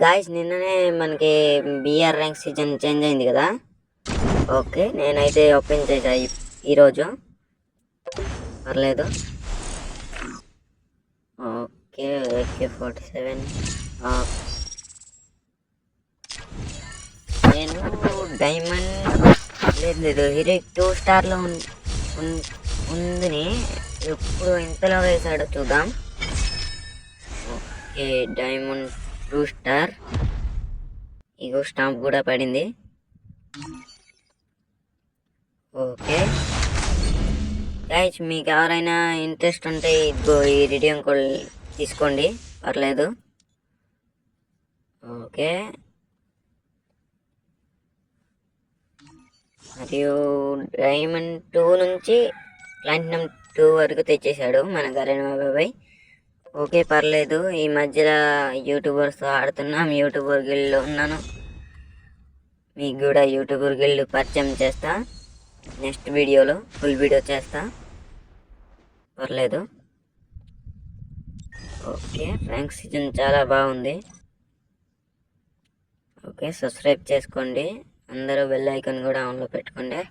Guys నిన్ననే మనకి BR rank season change అయింది కదా. ఓకే నేనైతే ఓపెన్ చేసా ఈరోజు. పర్లేదు. ఓకే AK-47 నేను డైమండ్ లేదు హీరోయిక్ 2 స్టార్లో ఉందని ఎప్పుడు ఇంతలో వేసాడో చూద్దాం. Okay diamond 2 star. ఇగో స్టాంప్ కూడా పడింది. ఓకే గైస్ మీకు ఎవరైనా ఇంట్రెస్ట్ ఉంటే ఇదిగో ఈ రిడీమ్ కోడ్ తీసుకోండి, పర్లేదు. ఓకే మరియు డైమండ్ 2 నుంచి ప్లాటినం 2 వరకు తెచ్చేసాడు మన గరేణ బాబాయ్. ఓకే పర్లేదు. ఈ మధ్యలో యూట్యూబర్స్తో ఆడుతున్నాం, యూట్యూబర్ గిల్డ్లో ఉన్నాను. మీకు కూడా యూట్యూబర్ గిల్డ్ పరిచయం చేస్తా, నెక్స్ట్ వీడియోలో ఫుల్ వీడియో చేస్తా, పర్లేదు. ఓకే ర్యాంక్ సీజన్ చాలా బాగుంది. ఓకే సబ్స్క్రైబ్ చేసుకోండి అందరూ, బెల్ ఐకాన్ కూడా ఆన్లో పెట్టుకోండి.